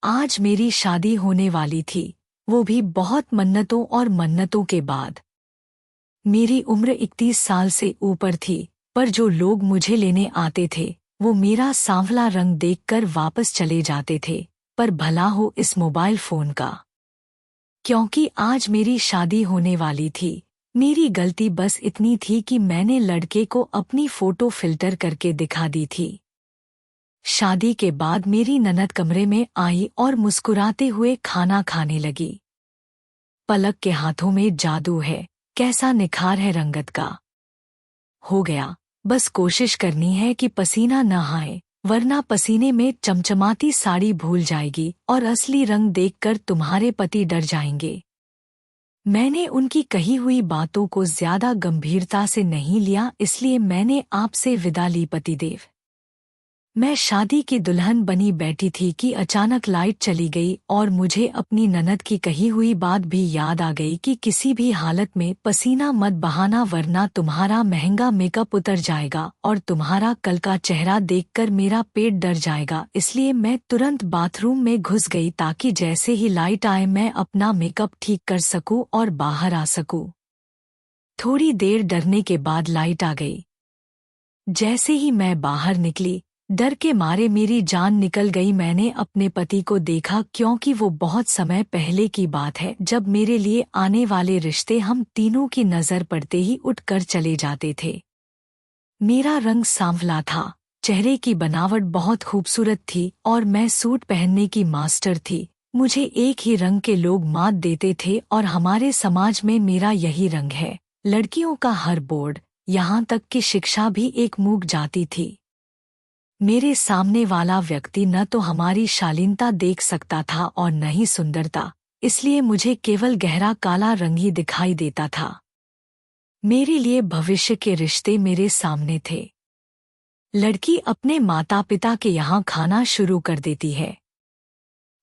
आज मेरी शादी होने वाली थी, वो भी बहुत मन्नतों और मन्नतों के बाद। मेरी उम्र 31 साल से ऊपर थी, पर जो लोग मुझे लेने आते थे वो मेरा सांवला रंग देखकर वापस चले जाते थे। पर भला हो इस मोबाइल फोन का, क्योंकि आज मेरी शादी होने वाली थी। मेरी गलती बस इतनी थी कि मैंने लड़के को अपनी फोटो फिल्टर करके दिखा दी थी। शादी के बाद मेरी ननद कमरे में आई और मुस्कुराते हुए खाना खाने लगी। पलक के हाथों में जादू है, कैसा निखार है रंगत का। हो गया, बस कोशिश करनी है कि पसीना न आए, वरना पसीने में चमचमाती साड़ी भूल जाएगी और असली रंग देखकर तुम्हारे पति डर जाएंगे। मैंने उनकी कही हुई बातों को ज्यादा गंभीरता से नहीं लिया, इसलिए मैंने आपसे विदा ली पतिदेव। मैं शादी की दुल्हन बनी बैठी थी कि अचानक लाइट चली गई और मुझे अपनी ननद की कही हुई बात भी याद आ गई कि किसी भी हालत में पसीना मत बहाना, वरना तुम्हारा महंगा मेकअप उतर जाएगा और तुम्हारा कल का चेहरा देखकर मेरा पेट डर जाएगा। इसलिए मैं तुरंत बाथरूम में घुस गई ताकि जैसे ही लाइट आए मैं अपना मेकअप ठीक कर सकूं और बाहर आ सकूं। थोड़ी देर डरने के बाद लाइट आ गई। जैसे ही मैं बाहर निकली, डर के मारे मेरी जान निकल गई। मैंने अपने पति को देखा, क्योंकि वो बहुत समय पहले की बात है जब मेरे लिए आने वाले रिश्ते हम तीनों की नजर पड़ते ही उठकर चले जाते थे। मेरा रंग सांवला था, चेहरे की बनावट बहुत खूबसूरत थी और मैं सूट पहनने की मास्टर थी। मुझे एक ही रंग के लोग मात देते थे और हमारे समाज में मेरा यही रंग है। लड़कियों का हर बोर्ड, यहाँ तक कि शिक्षा भी एक मूक जाति थी। मेरे सामने वाला व्यक्ति न तो हमारी शालीनता देख सकता था और न ही सुंदरता, इसलिए मुझे केवल गहरा काला रंग ही दिखाई देता था। मेरे लिए भविष्य के रिश्ते मेरे सामने थे। लड़की अपने माता पिता के यहाँ खाना शुरू कर देती है।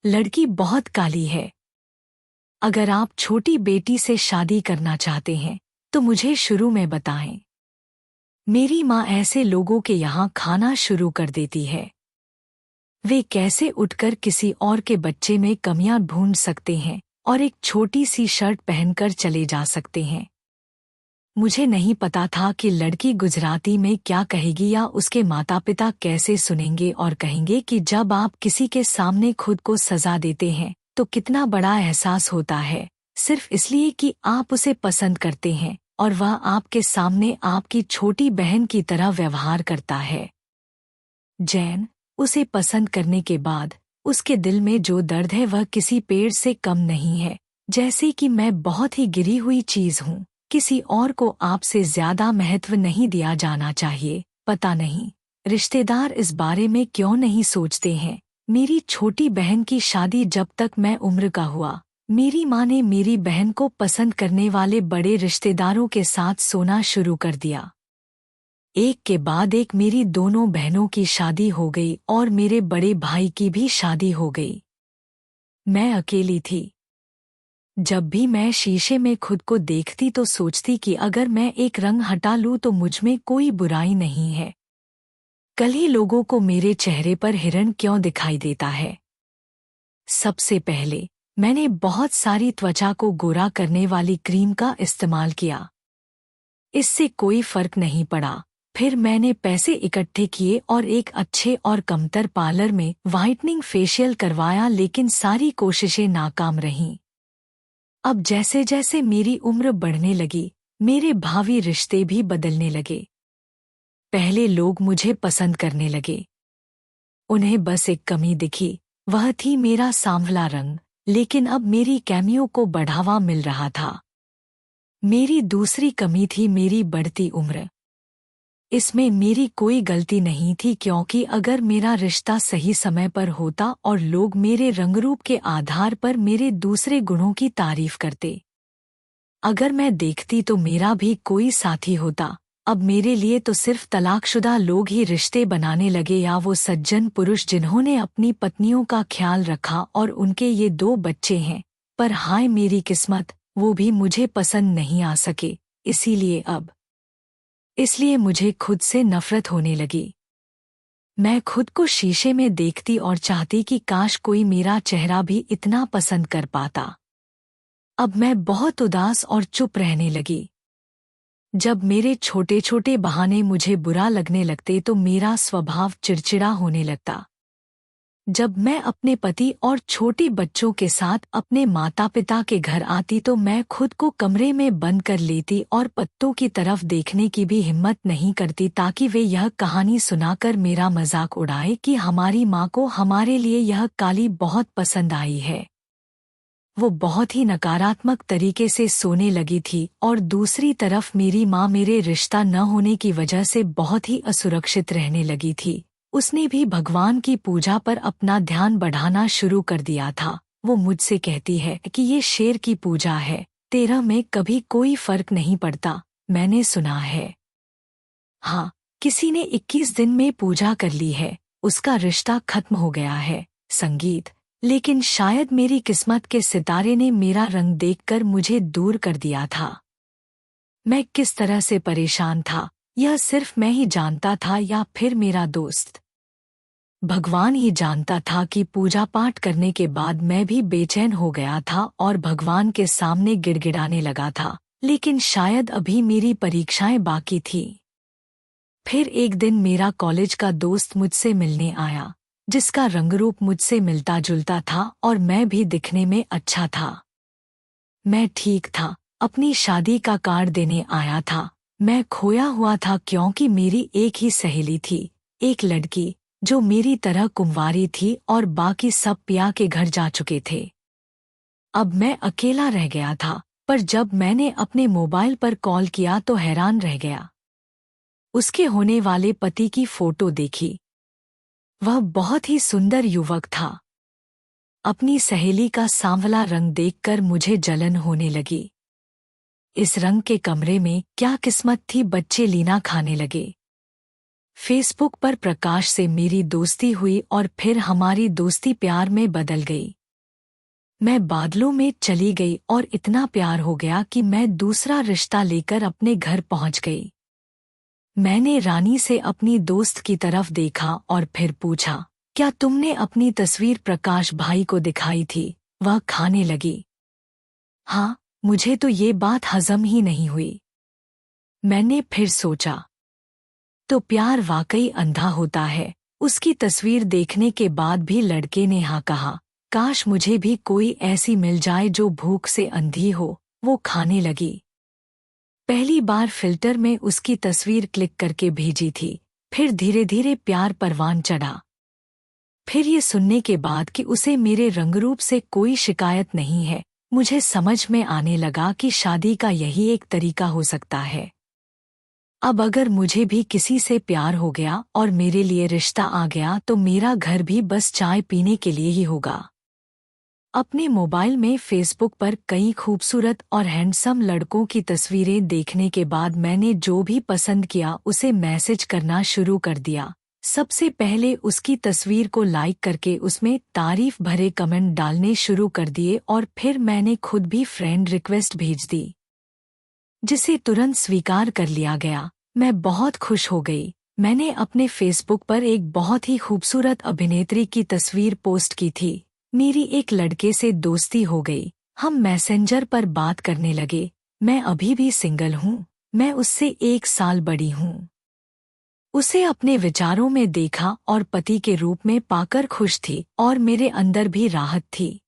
लड़की बहुत काली है। अगर आप छोटी बेटी से शादी करना चाहते हैं तो मुझे शुरू में बताएं। मेरी माँ ऐसे लोगों के यहाँ खाना शुरू कर देती है। वे कैसे उठकर किसी और के बच्चे में कमियां ढूंढ सकते हैं और एक छोटी सी शर्ट पहनकर चले जा सकते हैं। मुझे नहीं पता था कि लड़की गुजराती में क्या कहेगी या उसके माता पिता कैसे सुनेंगे और कहेंगे कि जब आप किसी के सामने खुद को सजा देते हैं तो कितना बड़ा एहसास होता है, सिर्फ इसलिए कि आप उसे पसंद करते हैं और वह आपके सामने आपकी छोटी बहन की तरह व्यवहार करता है। जैन, उसे पसंद करने के बाद उसके दिल में जो दर्द है वह किसी पेड़ से कम नहीं है। जैसे कि मैं बहुत ही गिरी हुई चीज हूँ, किसी और को आपसे ज्यादा महत्व नहीं दिया जाना चाहिए। पता नहीं रिश्तेदार इस बारे में क्यों नहीं सोचते हैं। मेरी छोटी बहन की शादी जब तक मैं उम्र का हुआ, मेरी माँ ने मेरी बहन को पसंद करने वाले बड़े रिश्तेदारों के साथ सोना शुरू कर दिया। एक के बाद एक मेरी दोनों बहनों की शादी हो गई और मेरे बड़े भाई की भी शादी हो गई। मैं अकेली थी। जब भी मैं शीशे में खुद को देखती तो सोचती कि अगर मैं एक रंग हटा लूं तो मुझमें कोई बुराई नहीं है। कल ही लोगों को मेरे चेहरे पर हिरण क्यों दिखाई देता है। सबसे पहले मैंने बहुत सारी त्वचा को गोरा करने वाली क्रीम का इस्तेमाल किया। इससे कोई फर्क नहीं पड़ा। फिर मैंने पैसे इकट्ठे किए और एक अच्छे और कमतर पार्लर में व्हाइटनिंग फेशियल करवाया, लेकिन सारी कोशिशें नाकाम रहीं। अब जैसे जैसे मेरी उम्र बढ़ने लगी, मेरे भावी रिश्ते भी बदलने लगे। पहले लोग मुझे पसंद करने लगे। उन्हें बस एक कमी दिखी, वह थी मेरा सांवला रंग। लेकिन अब मेरी कैमियों को बढ़ावा मिल रहा था। मेरी दूसरी कमी थी मेरी बढ़ती उम्र। इसमें मेरी कोई गलती नहीं थी, क्योंकि अगर मेरा रिश्ता सही समय पर होता और लोग मेरे रंगरूप के आधार पर मेरे दूसरे गुणों की तारीफ करते, अगर मैं देखती तो मेरा भी कोई साथी होता। अब मेरे लिए तो सिर्फ तलाकशुदा लोग ही रिश्ते बनाने लगे, या वो सज्जन पुरुष जिन्होंने अपनी पत्नियों का ख्याल रखा और उनके ये 2 बच्चे हैं। पर हाय मेरी किस्मत, वो भी मुझे पसंद नहीं आ सके। इसलिए मुझे खुद से नफरत होने लगी। मैं खुद को शीशे में देखती और चाहती कि काश कोई मेरा चेहरा भी इतना पसंद कर पाता। अब मैं बहुत उदास और चुप रहने लगी। जब मेरे छोटे छोटे बहाने मुझे बुरा लगने लगते तो मेरा स्वभाव चिड़चिड़ा होने लगता। जब मैं अपने पति और छोटे बच्चों के साथ अपने माता पिता के घर आती तो मैं खुद को कमरे में बंद कर लेती और पत्तों की तरफ देखने की भी हिम्मत नहीं करती ताकि वे यह कहानी सुनाकर मेरा मजाक उड़ाए कि हमारी माँ को हमारे लिए यह काली बहुत पसंद आई है। वो बहुत ही नकारात्मक तरीके से सोने लगी थी और दूसरी तरफ मेरी माँ मेरे रिश्ता न होने की वजह से बहुत ही असुरक्षित रहने लगी थी। उसने भी भगवान की पूजा पर अपना ध्यान बढ़ाना शुरू कर दिया था। वो मुझसे कहती है कि ये शेर की पूजा है, तेरा में कभी कोई फर्क नहीं पड़ता, मैंने सुना है। हाँ, किसी ने 21 दिन में पूजा कर ली है, उसका रिश्ता खत्म हो गया है। संगीत। लेकिन शायद मेरी किस्मत के सितारे ने मेरा रंग देखकर मुझे दूर कर दिया था। मैं किस तरह से परेशान था, यह सिर्फ मैं ही जानता था या फिर मेरा दोस्त। भगवान ही जानता था कि पूजा पाठ करने के बाद मैं भी बेचैन हो गया था और भगवान के सामने गिड़गिड़ाने लगा था, लेकिन शायद अभी मेरी परीक्षाएं बाकी थी। फिर एक दिन मेरा कॉलेज का दोस्त मुझसे मिलने आया, जिसका रंगरूप मुझसे मिलता जुलता था और मैं भी दिखने में अच्छा था। मैं ठीक था, अपनी शादी का कार्ड देने आया था। मैं खोया हुआ था क्योंकि मेरी एक ही सहेली थी, एक लड़की जो मेरी तरह कुंवारी थी और बाकी सब पिया के घर जा चुके थे। अब मैं अकेला रह गया था, पर जब मैंने अपने मोबाइल पर कॉल किया तो हैरान रह गया। उसके होने वाले पति की फोटो देखी। वह बहुत ही सुंदर युवक था। अपनी सहेली का सांवला रंग देखकर मुझे जलन होने लगी। इस रंग के कमरे में क्या किस्मत थी, बच्चे लीना खाने लगे। फेसबुक पर प्रकाश से मेरी दोस्ती हुई और फिर हमारी दोस्ती प्यार में बदल गई। मैं बादलों में चली गई और इतना प्यार हो गया कि मैं दूसरा रिश्ता लेकर अपने घर पहुंच गई। मैंने रानी से अपनी दोस्त की तरफ देखा और फिर पूछा, क्या तुमने अपनी तस्वीर प्रकाश भाई को दिखाई थी? वह खाने लगी। हाँ, मुझे तो ये बात हजम ही नहीं हुई। मैंने फिर सोचा, तो प्यार वाकई अंधा होता है। उसकी तस्वीर देखने के बाद भी लड़के ने हाँ कहा। काश मुझे भी कोई ऐसी मिल जाए जो भूख से अंधी हो। वो खाने लगी। पहली बार फिल्टर में उसकी तस्वीर क्लिक करके भेजी थी, फिर धीरे धीरे प्यार परवान चढ़ा। फिर ये सुनने के बाद कि उसे मेरे रंगरूप से कोई शिकायत नहीं है, मुझे समझ में आने लगा कि शादी का यही एक तरीका हो सकता है। अब अगर मुझे भी किसी से प्यार हो गया और मेरे लिए रिश्ता आ गया तो मेरा घर भी बस चाय पीने के लिए ही होगा। अपने मोबाइल में फेसबुक पर कई खूबसूरत और हैंडसम लड़कों की तस्वीरें देखने के बाद मैंने जो भी पसंद किया उसे मैसेज करना शुरू कर दिया। सबसे पहले उसकी तस्वीर को लाइक करके उसमें तारीफ भरे कमेंट डालने शुरू कर दिए और फिर मैंने खुद भी फ्रेंड रिक्वेस्ट भेज दी, जिसे तुरंत स्वीकार कर लिया गया। मैं बहुत खुश हो गई। मैंने अपने फेसबुक पर एक बहुत ही खूबसूरत अभिनेत्री की तस्वीर पोस्ट की थी। मेरी एक लड़के से दोस्ती हो गई। हम मैसेंजर पर बात करने लगे। मैं अभी भी सिंगल हूँ। मैं उससे 1 साल बड़ी हूँ। उसे अपने विचारों में देखा और पति के रूप में पाकर खुश थी और मेरे अंदर भी राहत थी।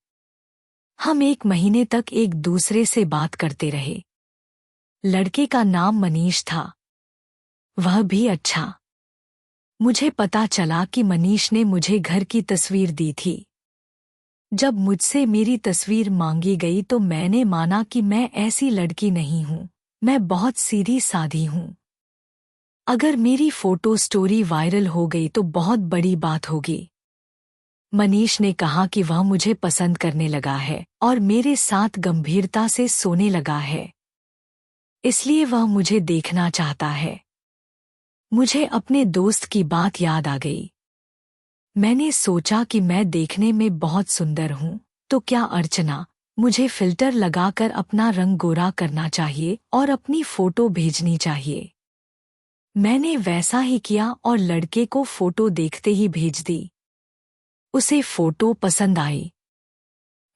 हम 1 महीने तक एक दूसरे से बात करते रहे। लड़के का नाम मनीष था। वह भी अच्छा। मुझे पता चला कि मनीष ने मुझे घर की तस्वीर दी थी। जब मुझसे मेरी तस्वीर मांगी गई तो मैंने माना कि मैं ऐसी लड़की नहीं हूँ। मैं बहुत सीधी सादी हूँ। अगर मेरी फोटो स्टोरी वायरल हो गई तो बहुत बड़ी बात होगी। मनीष ने कहा कि वह मुझे पसंद करने लगा है और मेरे साथ गंभीरता से सोने लगा है, इसलिए वह मुझे देखना चाहता है। मुझे अपने दोस्त की बात याद आ गई। मैंने सोचा कि मैं देखने में बहुत सुंदर हूँ, तो क्या अर्चना, मुझे फिल्टर लगाकर अपना रंग गोरा करना चाहिए और अपनी फोटो भेजनी चाहिए। मैंने वैसा ही किया और लड़के को फोटो देखते ही भेज दी। उसे फोटो पसंद आई।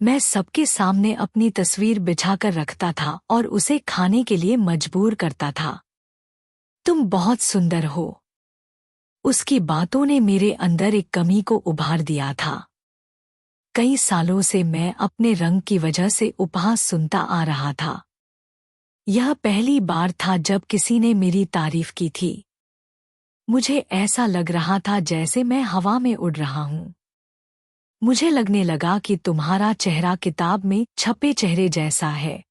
मैं सबके सामने अपनी तस्वीर बिछाकर रखता था और उसे खाने के लिए मजबूर करता था। तुम बहुत सुंदर हो। उसकी बातों ने मेरे अंदर एक कमी को उभार दिया था। कई सालों से मैं अपने रंग की वजह से उपहास सुनता आ रहा था। यह पहली बार था जब किसी ने मेरी तारीफ की थी। मुझे ऐसा लग रहा था जैसे मैं हवा में उड़ रहा हूँ। मुझे लगने लगा कि तुम्हारा चेहरा किताब में छपे चेहरे जैसा है।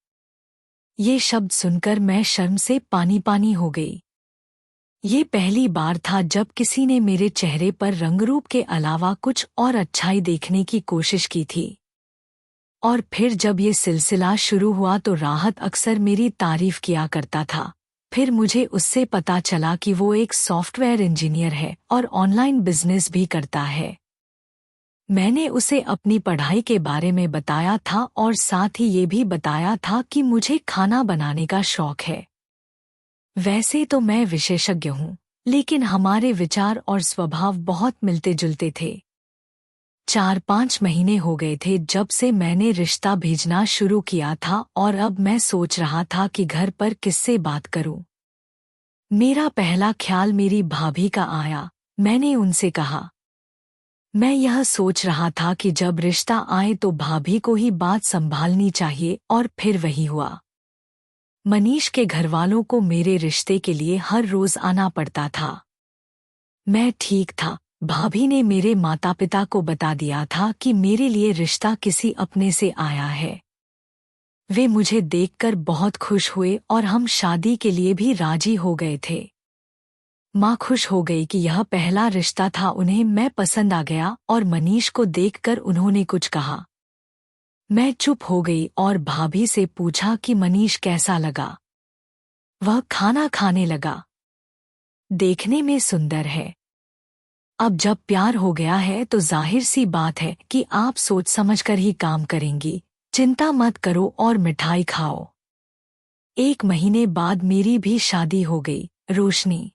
ये शब्द सुनकर मैं शर्म से पानी पानी हो गई। ये पहली बार था जब किसी ने मेरे चेहरे पर रंगरूप के अलावा कुछ और अच्छाई देखने की कोशिश की थी। और फिर जब ये सिलसिला शुरू हुआ तो राहत अक्सर मेरी तारीफ किया करता था। फिर मुझे उससे पता चला कि वो एक सॉफ्टवेयर इंजीनियर है और ऑनलाइन बिजनेस भी करता है। मैंने उसे अपनी पढ़ाई के बारे में बताया था और साथ ही ये भी बताया था कि मुझे खाना बनाने का शौक है। वैसे तो मैं विशेषज्ञ हूँ, लेकिन हमारे विचार और स्वभाव बहुत मिलते जुलते थे। 4-5 महीने हो गए थे जब से मैंने रिश्ता भेजना शुरू किया था और अब मैं सोच रहा था कि घर पर किससे बात करूं। मेरा पहला ख्याल मेरी भाभी का आया। मैंने उनसे कहा, मैं यह सोच रहा था कि जब रिश्ता आए तो भाभी को ही बात संभालनी चाहिए और फिर वही हुआ। मनीष के घरवालों को मेरे रिश्ते के लिए हर रोज आना पड़ता था। मैं ठीक था। भाभी ने मेरे माता पिता को बता दिया था कि मेरे लिए रिश्ता किसी अपने से आया है। वे मुझे देखकर बहुत खुश हुए और हम शादी के लिए भी राजी हो गए थे। माँ खुश हो गई कि यह पहला रिश्ता था, उन्हें मैं पसंद आ गया और मनीष को देखकर उन्होंने कुछ कहा। मैं चुप हो गई और भाभी से पूछा कि मनीष कैसा लगा। वह खाना खाने लगा। देखने में सुंदर है। अब जब प्यार हो गया है तो जाहिर सी बात है कि आप सोच समझकर ही काम करेंगी। चिंता मत करो और मिठाई खाओ। 1 महीने बाद मेरी भी शादी हो गई। रोशनी।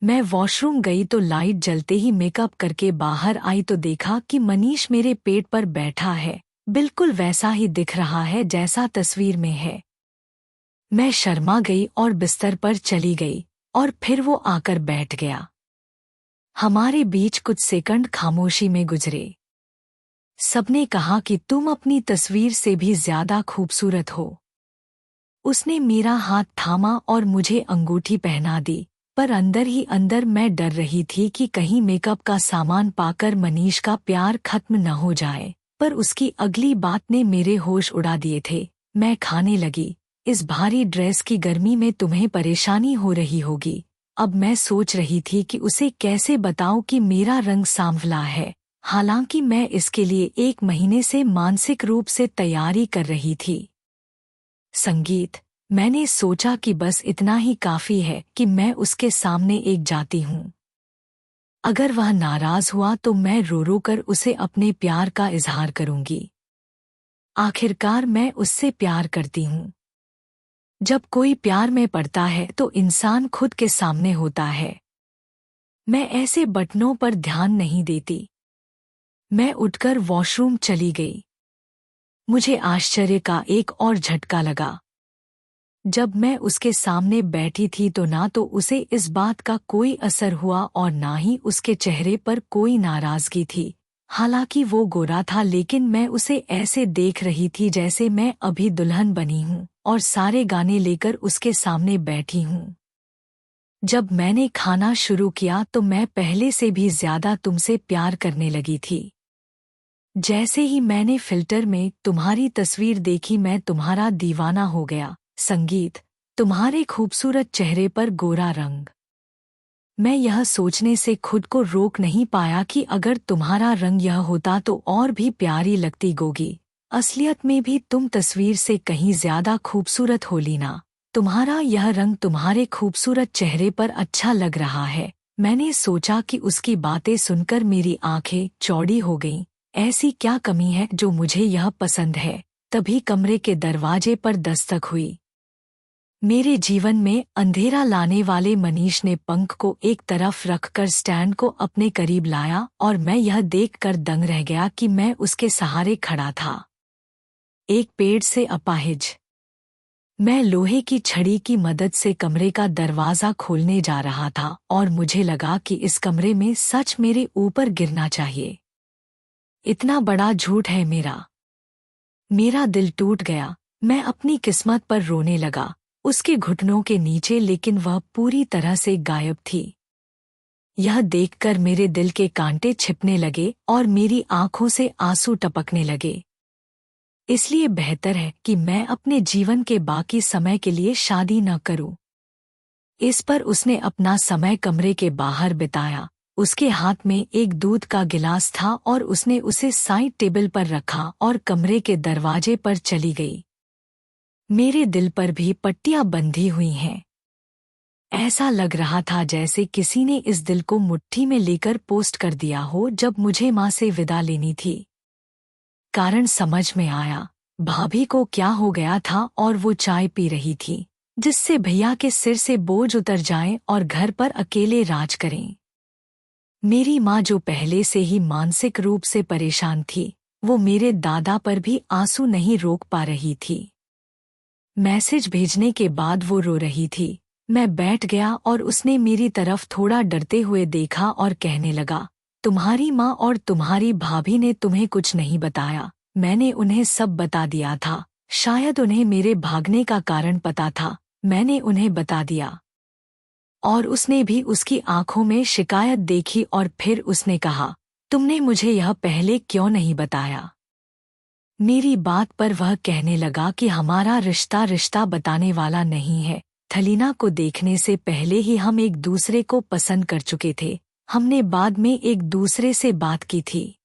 मैं वॉशरूम गई तो लाइट जलते ही मेकअप करके बाहर आई तो देखा कि मनीष मेरे पेट पर बैठा है। बिल्कुल वैसा ही दिख रहा है जैसा तस्वीर में है। मैं शर्मा गई और बिस्तर पर चली गई और फिर वो आकर बैठ गया। हमारे बीच कुछ सेकंड खामोशी में गुजरे। सबने कहा कि तुम अपनी तस्वीर से भी ज्यादा खूबसूरत हो। उसने मेरा हाथ थामा और मुझे अंगूठी पहना दी, पर अंदर ही अंदर मैं डर रही थी कि कहीं मेकअप का सामान पाकर मनीष का प्यार खत्म न हो जाए। पर उसकी अगली बात ने मेरे होश उड़ा दिए थे। मैं खाने लगी, इस भारी ड्रेस की गर्मी में तुम्हें परेशानी हो रही होगी। अब मैं सोच रही थी कि उसे कैसे बताऊं कि मेरा रंग सांवला है, हालांकि मैं इसके लिए 1 महीने से मानसिक रूप से तैयारी कर रही थी। संगीत। मैंने सोचा कि बस इतना ही काफी है कि मैं उसके सामने एक जाती हूँ। अगर वह नाराज हुआ तो मैं रो रो कर उसे अपने प्यार का इजहार करूंगी। आखिरकार मैं उससे प्यार करती हूँ। जब कोई प्यार में पड़ता है तो इंसान खुद के सामने होता है। मैं ऐसे बटनों पर ध्यान नहीं देती। मैं उठकर वॉशरूम चली गई। मुझे आश्चर्य का एक और झटका लगा। जब मैं उसके सामने बैठी थी तो ना तो उसे इस बात का कोई असर हुआ और ना ही उसके चेहरे पर कोई नाराजगी थी। हालांकि वो गोरा था, लेकिन मैं उसे ऐसे देख रही थी जैसे मैं अभी दुल्हन बनी हूँ और सारे गाने लेकर उसके सामने बैठी हूँ। जब मैंने खाना शुरू किया तो मैं पहले से भी ज्यादा तुमसे प्यार करने लगी थी। जैसे ही मैंने फिल्टर में तुम्हारी तस्वीर देखी मैं तुम्हारा दीवाना हो गया। संगीत। तुम्हारे खूबसूरत चेहरे पर गोरा रंग। मैं यह सोचने से खुद को रोक नहीं पाया कि अगर तुम्हारा रंग यह होता तो और भी प्यारी लगती गोगी। असलियत में भी तुम तस्वीर से कहीं ज्यादा खूबसूरत हो लीना। तुम्हारा यह रंग तुम्हारे खूबसूरत चेहरे पर अच्छा लग रहा है। मैंने सोचा कि उसकी बातें सुनकर मेरी आंखें चौड़ी हो गईं। ऐसी क्या कमी है जो मुझे यह पसंद है। तभी कमरे के दरवाजे पर दस्तक हुई। मेरे जीवन में अंधेरा लाने वाले मनीष ने पंख को एक तरफ रखकर स्टैंड को अपने करीब लाया और मैं यह देखकर दंग रह गया कि मैं उसके सहारे खड़ा था, एक पेड़ से अपाहिज। मैं लोहे की छड़ी की मदद से कमरे का दरवाजा खोलने जा रहा था और मुझे लगा कि इस कमरे में सच मेरे ऊपर गिरना चाहिए। इतना बड़ा झूठ है मेरा। मेरा दिल टूट गया। मैं अपनी किस्मत पर रोने लगा, उसके घुटनों के नीचे, लेकिन वह पूरी तरह से गायब थी। यह देखकर मेरे दिल के कांटे छिपने लगे और मेरी आंखों से आंसू टपकने लगे। इसलिए बेहतर है कि मैं अपने जीवन के बाकी समय के लिए शादी न करूं। इस पर उसने अपना समय कमरे के बाहर बिताया। उसके हाथ में एक दूध का गिलास था और उसने उसे साइड टेबल पर रखा और कमरे के दरवाजे पर चली गई। मेरे दिल पर भी पट्टियां बंधी हुई हैं। ऐसा लग रहा था जैसे किसी ने इस दिल को मुट्ठी में लेकर पोस्ट कर दिया हो जब मुझे मां से विदा लेनी थी। कारण समझ में आया, भाभी को क्या हो गया था और वो चाय पी रही थी, जिससे भैया के सिर से बोझ उतर जाए और घर पर अकेले राज करें। मेरी माँ जो पहले से ही मानसिक रूप से परेशान थी, वो मेरे दादा पर भी आंसू नहीं रोक पा रही थी। मैसेज भेजने के बाद वो रो रही थी। मैं बैठ गया और उसने मेरी तरफ थोड़ा डरते हुए देखा और कहने लगा, तुम्हारी माँ और तुम्हारी भाभी ने तुम्हें कुछ नहीं बताया? मैंने उन्हें सब बता दिया था। शायद उन्हें मेरे भागने का कारण पता था। मैंने उन्हें बता दिया। और उसने भी उसकी आंखों में शिकायत देखी और फिर उसने कहा, तुमने मुझे यह पहले क्यों नहीं बताया? मेरी बात पर वह कहने लगा कि हमारा रिश्ता बताने वाला नहीं है। थलीना को देखने से पहले ही हम एक दूसरे को पसंद कर चुके थे। हमने बाद में एक दूसरे से बात की थी।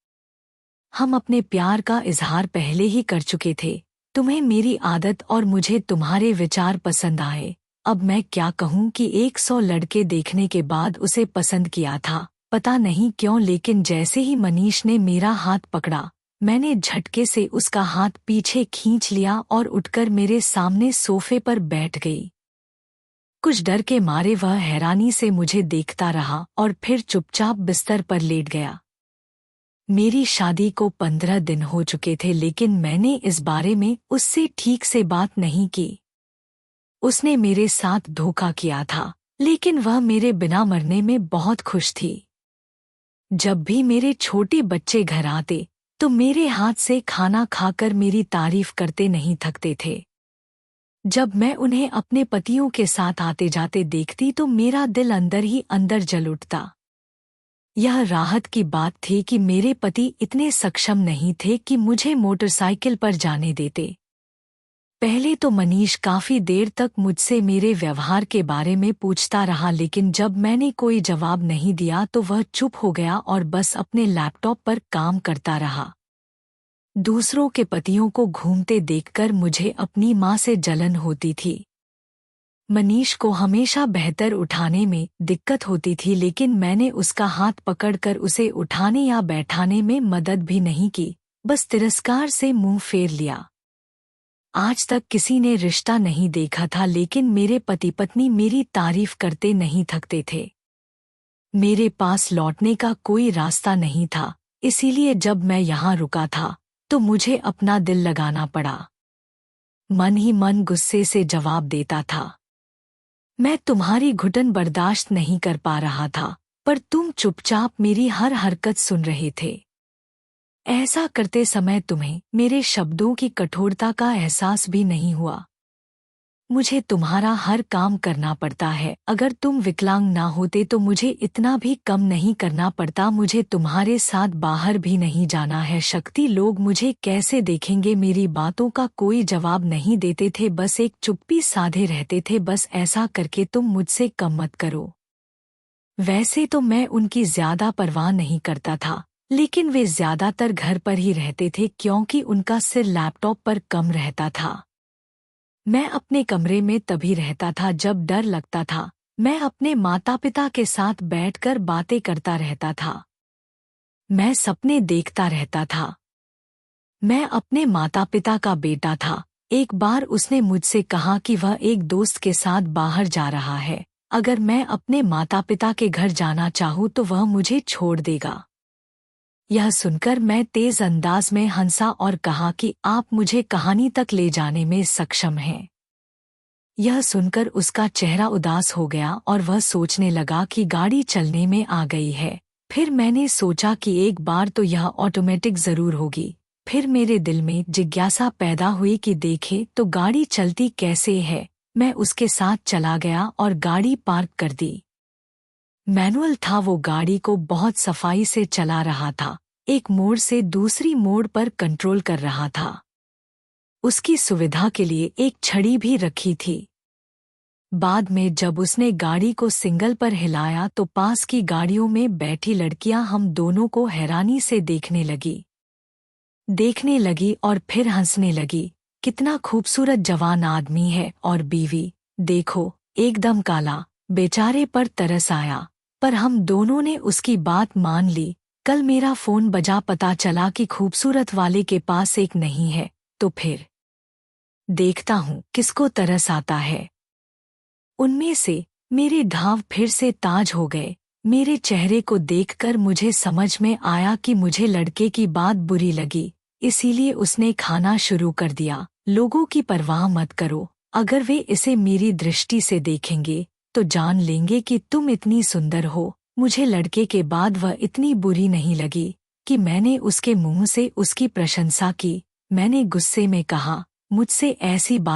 हम अपने प्यार का इजहार पहले ही कर चुके थे। तुम्हें मेरी आदत और मुझे तुम्हारे विचार पसंद आए। अब मैं क्या कहूँ कि 100 लड़के देखने के बाद उसे पसंद किया था, पता नहीं क्यों, लेकिन जैसे ही मनीष ने मेरा हाथ पकड़ा, मैंने झटके से उसका हाथ पीछे खींच लिया और उठकर मेरे सामने सोफे पर बैठ गई। कुछ डर के मारे वह हैरानी से मुझे देखता रहा और फिर चुपचाप बिस्तर पर लेट गया। मेरी शादी को 15 दिन हो चुके थे, लेकिन मैंने इस बारे में उससे ठीक से बात नहीं की। उसने मेरे साथ धोखा किया था, लेकिन वह मेरे बिना मरने में बहुत खुश थी। जब भी मेरे छोटे बच्चे घर आते तो मेरे हाथ से खाना खाकर मेरी तारीफ करते नहीं थकते थे। जब मैं उन्हें अपने पतियों के साथ आते जाते देखती तो मेरा दिल अंदर ही अंदर जल उठता। यह राहत की बात थी कि मेरे पति इतने सक्षम नहीं थे कि मुझे मोटरसाइकिल पर जाने देते। पहले तो मनीष काफी देर तक मुझसे मेरे व्यवहार के बारे में पूछता रहा, लेकिन जब मैंने कोई जवाब नहीं दिया तो वह चुप हो गया और बस अपने लैपटॉप पर काम करता रहा। दूसरों के पतियों को घूमते देखकर मुझे अपनी माँ से जलन होती थी। मनीष को हमेशा बेहतर उठाने में दिक्कत होती थी, लेकिन मैंने उसका हाथ पकड़कर उसे उठाने या बैठाने में मदद भी नहीं की, बस तिरस्कार से मुंह फेर लिया। आज तक किसी ने रिश्ता नहीं देखा था, लेकिन मेरे पति पत्नी मेरी तारीफ करते नहीं थकते थे। मेरे पास लौटने का कोई रास्ता नहीं था, इसीलिए जब मैं यहाँ रुका था तो मुझे अपना दिल लगाना पड़ा। मन ही मन गुस्से से जवाब देता था, मैं तुम्हारी घुटन बर्दाश्त नहीं कर पा रहा था, पर तुम चुपचाप मेरी हर हरकत सुन रहे थे। ऐसा करते समय तुम्हें मेरे शब्दों की कठोरता का एहसास भी नहीं हुआ। मुझे तुम्हारा हर काम करना पड़ता है। अगर तुम विकलांग ना होते तो मुझे इतना भी कम नहीं करना पड़ता। मुझे तुम्हारे साथ बाहर भी नहीं जाना है। शक्ति, लोग मुझे कैसे देखेंगे? मेरी बातों का कोई जवाब नहीं देते थे, बस एक चुप्पी साधे रहते थे। बस ऐसा करके तुम मुझसे कम मत करो। वैसे तो मैं उनकी ज्यादा परवाह नहीं करता था, लेकिन वे ज्यादातर घर पर ही रहते थे क्योंकि उनका सिर लैपटॉप पर कम रहता था। मैं अपने कमरे में तभी रहता था जब डर लगता था। मैं अपने माता पिता के साथ बैठकर बातें करता रहता था। मैं सपने देखता रहता था। मैं अपने माता पिता का बेटा था। एक बार उसने मुझसे कहा कि वह एक दोस्त के साथ बाहर जा रहा है। अगर मैं अपने माता पिता के घर जाना चाहूँ तो वह मुझे छोड़ देगा। यह सुनकर मैं तेज अंदाज में हंसा और कहा कि आप मुझे कहानी तक ले जाने में सक्षम हैं। यह सुनकर उसका चेहरा उदास हो गया और वह सोचने लगा कि गाड़ी चलने में आ गई है। फिर मैंने सोचा कि एक बार तो यह ऑटोमेटिक जरूर होगी। फिर मेरे दिल में जिज्ञासा पैदा हुई कि देखे तो गाड़ी चलती कैसे है। मैं उसके साथ चला गया और गाड़ी पार्क कर दी। मैनुअल था, वो गाड़ी को बहुत सफाई से चला रहा था। एक मोड़ से दूसरी मोड़ पर कंट्रोल कर रहा था। उसकी सुविधा के लिए एक छड़ी भी रखी थी। बाद में जब उसने गाड़ी को सिग्नल पर हिलाया तो पास की गाड़ियों में बैठी लड़कियां हम दोनों को हैरानी से देखने लगी और फिर हंसने लगी। कितना खूबसूरत जवान आदमी है और बीवी, देखो, एकदम काला। बेचारे पर तरस आया, पर हम दोनों ने उसकी बात मान ली। कल मेरा फोन बजा, पता चला कि खूबसूरत वाले के पास एक नहीं है। तो फिर देखता हूँ किसको तरस आता है। उनमें से मेरे घाव फिर से ताज हो गए। मेरे चेहरे को देखकर मुझे समझ में आया कि मुझे लड़के की बात बुरी लगी, इसीलिए उसने खाना शुरू कर दिया। लोगों की परवाह मत करो, अगर वे इसे मेरी दृष्टि से देखेंगे तो जान लेंगे कि तुम इतनी सुंदर हो। मुझे लड़के के बाद वह इतनी बुरी नहीं लगी कि मैंने उसके मुंह से उसकी प्रशंसा की। मैंने गुस्से में कहा, मुझसे ऐसी बात